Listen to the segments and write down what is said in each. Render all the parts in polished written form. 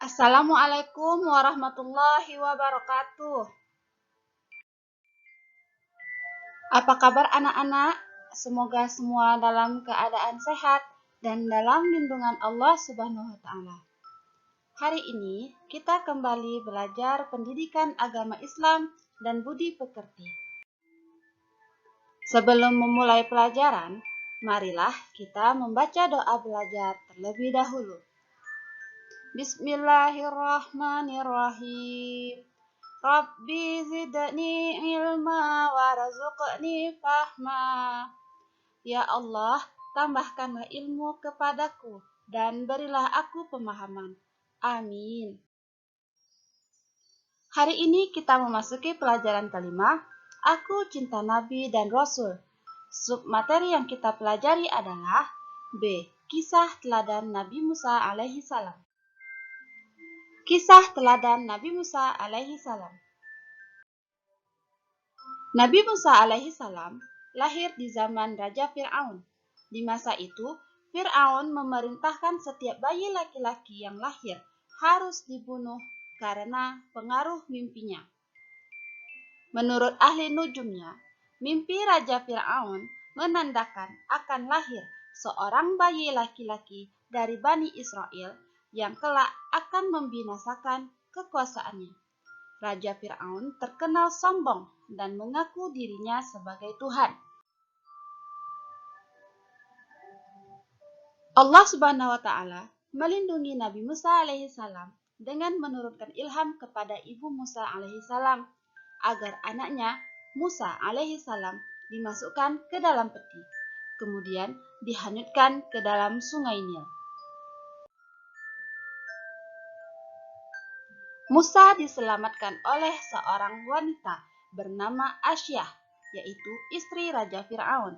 Assalamualaikum warahmatullahi wabarakatuh. Apa kabar anak-anak? Semoga semua dalam keadaan sehat dan dalam lindungan Allah Subhanahu wa taala. Hari ini kita kembali belajar pendidikan agama Islam dan budi pekerti. Sebelum memulai pelajaran, marilah kita membaca doa belajar terlebih dahulu. Bismillahirrahmanirrahim. Rabbi zidni ilma warzuqni fahma. Ya Allah, tambahkanlah ilmu kepadaku dan berilah aku pemahaman. Amin. Hari ini kita memasuki pelajaran kelima, Aku Cinta Nabi dan Rasul. Submateri yang kita pelajari adalah B. Kisah teladan Nabi Musa alaihi salam. Kisah teladan Nabi Musa alaihi salam. Nabi Musa alaihi salam lahir di zaman Raja Fir'aun. Di masa itu, Fir'aun memerintahkan setiap bayi laki-laki yang lahir harus dibunuh karena pengaruh mimpinya. Menurut ahli nujumnya, mimpi Raja Fir'aun menandakan akan lahir seorang bayi laki-laki dari Bani Israel yang kelak akan membinasakan kekuasaannya. Raja Fir'aun terkenal sombong dan mengaku dirinya sebagai Tuhan. Allah Subhanahu wa taala melindungi Nabi Musa alaihi salam dengan menurunkan ilham kepada ibu Musa alaihi salam agar anaknya Musa alaihi salam dimasukkan ke dalam peti, kemudian dihanyutkan ke dalam sungai Nil. Musa diselamatkan oleh seorang wanita bernama Asyah, yaitu istri Raja Fir'aun.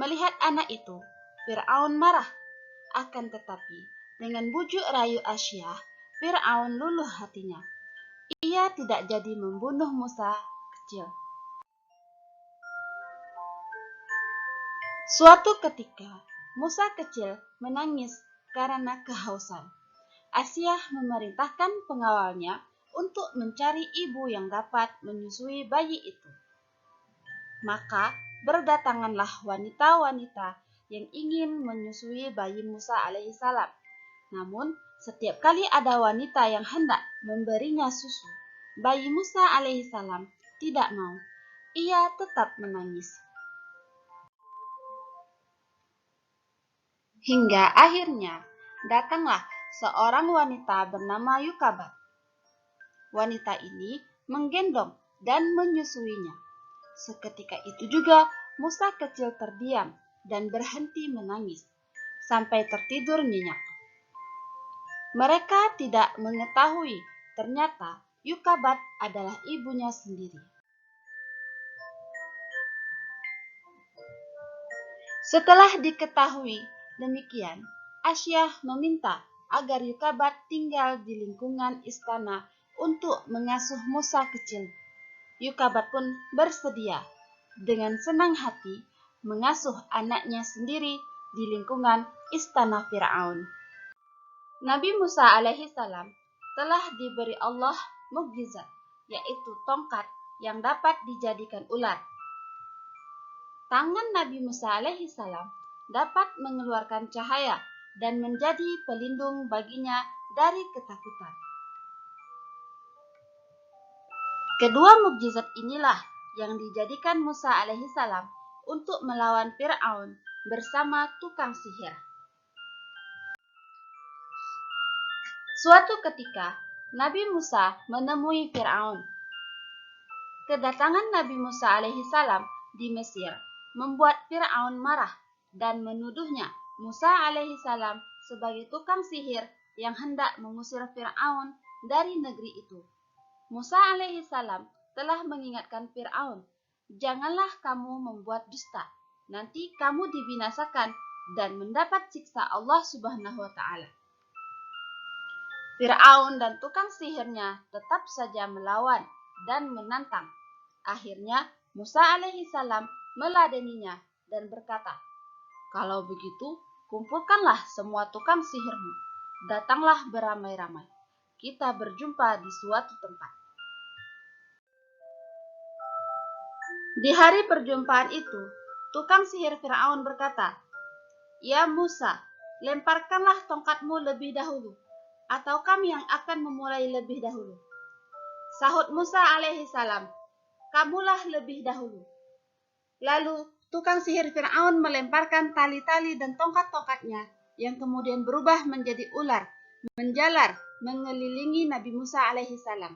Melihat anak itu, Fir'aun marah. Akan tetapi, dengan bujuk rayu Asyah, Fir'aun luluh hatinya. Ia tidak jadi membunuh Musa kecil. Suatu ketika, Musa kecil menangis karena kehausan. Asyah memerintahkan pengawalnya untuk mencari ibu yang dapat menyusui bayi itu. Maka berdatanganlah wanita-wanita yang ingin menyusui bayi Musa alaihissalam. Namun, setiap kali ada wanita yang hendak memberinya susu, bayi Musa alaihissalam tidak mau. Ia tetap menangis. Hingga akhirnya datanglah seorang wanita bernama Yukabat. Wanita ini menggendong dan menyusuinya. Seketika itu juga Musa kecil terdiam dan berhenti menangis sampai tertidur nyenyak. Mereka tidak mengetahui ternyata Yukabat adalah ibunya sendiri. Setelah diketahui demikian, Asyah meminta agar Yukabat tinggal di lingkungan istana untuk mengasuh Musa kecil. Yukabat pun bersedia dengan senang hati mengasuh anaknya sendiri di lingkungan istana Fir'aun. Nabi Musa alaihi salam telah diberi Allah mukjizat, yaitu tongkat yang dapat dijadikan ular. Tangan Nabi Musa alaihi salam dapat mengeluarkan cahaya dan menjadi pelindung baginya dari ketakutan. Kedua mukjizat inilah yang dijadikan Musa alaihi salam untuk melawan Fir'aun bersama tukang sihir. Suatu ketika, Nabi Musa menemui Fir'aun. Kedatangan Nabi Musa alaihi salam di Mesir membuat Fir'aun marah dan menuduhnya Musa alaihi salam sebagai tukang sihir yang hendak mengusir Fir'aun dari negeri itu. Musa alaihi salam telah mengingatkan Fir'aun, "Janganlah kamu membuat dusta, nanti kamu dibinasakan dan mendapat siksa Allah Subhanahu wa taala." Fir'aun dan tukang sihirnya tetap saja melawan dan menantang. Akhirnya Musa alaihi salam meladeninya dan berkata, "Kalau begitu, kumpulkanlah semua tukang sihirmu datanglah beramai-ramai. Kita berjumpa di suatu tempat. Di hari perjumpaan itu, tukang sihir Firaun berkata, "Ya Musa, lemparkanlah tongkatmu lebih dahulu, atau kami yang akan memulai lebih dahulu." Sahut Musa alaihi salam, "Kamulah lebih dahulu." Lalu tukang sihir Firaun melemparkan tali-tali dan tongkat-tongkatnya yang kemudian berubah menjadi ular, menjalar mengelilingi Nabi Musa alaihi salam.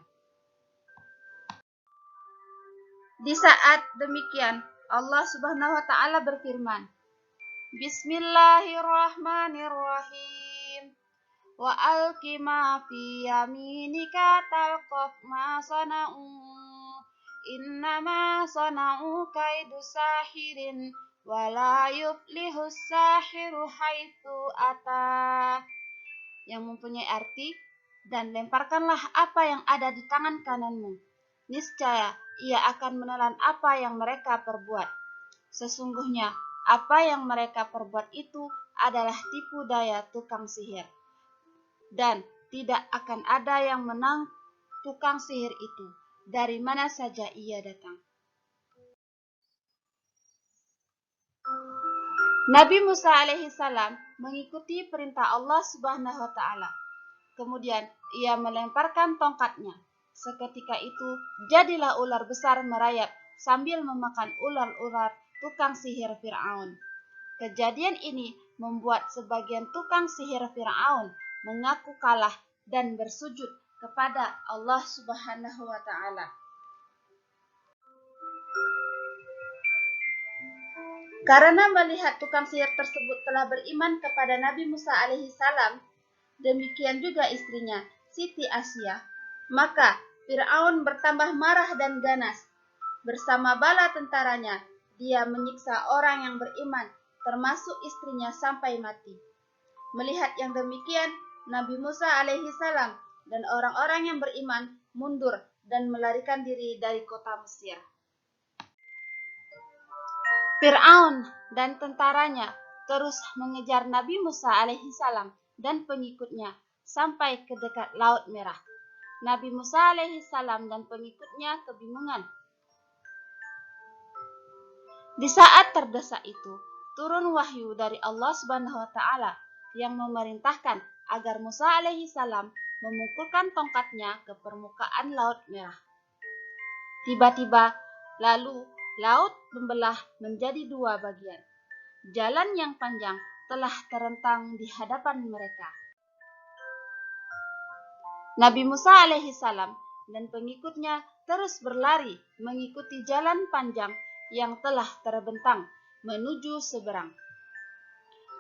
Di saat demikian, Allah Subhanahu wa taala berfirman, "Bismillahirrahmanirrahim. Wa alqi ma fi yaminika talqaf ma sana'u. Innama sana'u kaidu sahirin wa la yuflihu sahiru haitsu ata." Yang mempunyai arti, dan lemparkanlah apa yang ada di tangan kananmu. Niscaya ia akan menelan apa yang mereka perbuat. Sesungguhnya apa yang mereka perbuat itu adalah tipu daya tukang sihir. Dan tidak akan ada yang menang tukang sihir itu, dari mana saja ia datang. Nabi Musa alaihi salam mengikuti perintah Allah Subhanahu wa taala. Kemudian ia melemparkan tongkatnya. Seketika itu jadilah ular besar merayap sambil memakan ular-ular tukang sihir Firaun. Kejadian ini membuat sebagian tukang sihir Firaun mengaku kalah dan bersujud kepada Allah Subhanahu wa taala. Karena melihat tukang sihir tersebut telah beriman kepada Nabi Musa alaihi salam, demikian juga istrinya, Siti Asia, maka Firaun bertambah marah dan ganas. Bersama bala tentaranya, dia menyiksa orang yang beriman, termasuk istrinya sampai mati. Melihat yang demikian, Nabi Musa alaihi salam dan orang-orang yang beriman mundur dan melarikan diri dari kota Mesir. Firaun dan tentaranya terus mengejar Nabi Musa alaihi salam dan pengikutnya sampai ke dekat Laut Merah. Nabi Musa alaihi salam dan pengikutnya kebingungan. Di saat terdesak itu, turun wahyu dari Allah Subhanahu wa taala yang memerintahkan agar Musa alaihi salam memukulkan tongkatnya ke permukaan Laut Merah. Tiba-tiba, lalu laut membelah menjadi dua bagian. Jalan yang panjang telah terentang di hadapan mereka. Nabi Musa alaihi salam dan pengikutnya terus berlari mengikuti jalan panjang yang telah terbentang menuju seberang.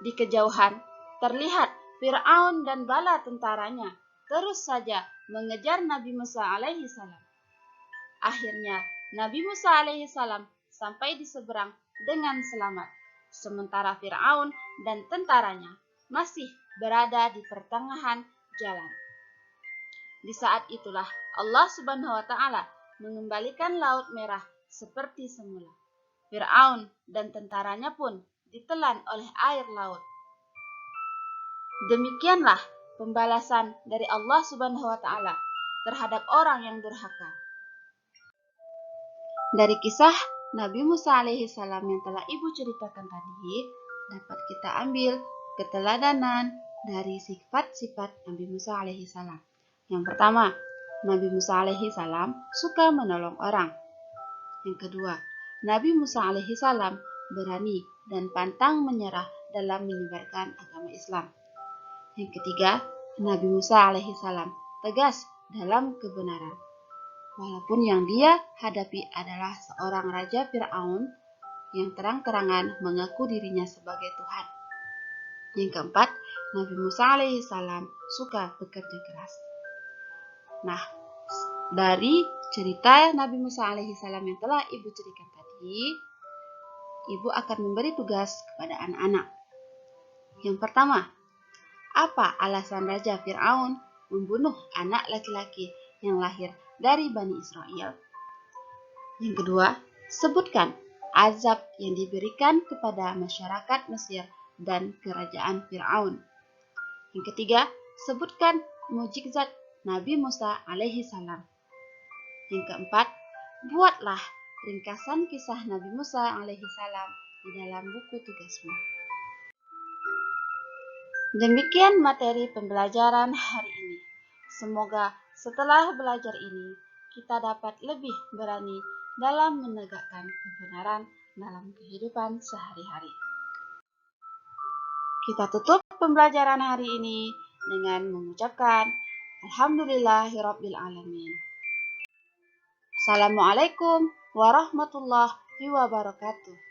Di kejauhan terlihat Firaun dan bala tentaranya terus saja mengejar Nabi Musa alaihi salam. Akhirnya Nabi Musa alaihi salam sampai di seberang dengan selamat, sementara Firaun dan tentaranya masih berada di pertengahan jalan. Di saat itulah Allah Subhanahu wa taala mengembalikan Laut Merah seperti semula. Firaun dan tentaranya pun ditelan oleh air laut. Demikianlah pembalasan dari Allah Subhanahu wa taala terhadap orang yang durhaka. Dari kisah Nabi Musa alaihi salam yang telah Ibu ceritakan tadi, dapat kita ambil keteladanan dari sifat-sifat Nabi Musa alaihi salam. Yang pertama, Nabi Musa alaihi salam suka menolong orang. Yang kedua, Nabi Musa alaihi salam berani dan pantang menyerah dalam menyebarkan agama Islam. Yang ketiga, Nabi Musa alaihi salam tegas dalam kebenaran. Walaupun yang dia hadapi adalah seorang raja Firaun yang terang-terangan mengaku dirinya sebagai Tuhan. Yang keempat, Nabi Musa alaihi salam suka bekerja keras. Nah, dari cerita Nabi Musa alaihi salam yang telah Ibu ceritakan tadi, Ibu akan memberi tugas kepada anak-anak. Yang pertama, apa alasan Raja Firaun membunuh anak laki-laki yang lahir dari Bani Israel? Yang kedua, sebutkan azab yang diberikan kepada masyarakat Mesir dan kerajaan Firaun. Yang ketiga, Sebutkan mukjizat Nabi Musa alaihi salam. Yang keempat, buatlah ringkasan kisah Nabi Musa alaihi salam di dalam buku tugasmu. Demikian materi pembelajaran hari ini. Semoga setelah belajar ini, kita dapat lebih berani dalam menegakkan kebenaran dalam kehidupan sehari-hari. Kita tutup pembelajaran hari ini dengan mengucapkan Alhamdulillahirabbil alamin. Assalamualaikum warahmatullahi wabarakatuh.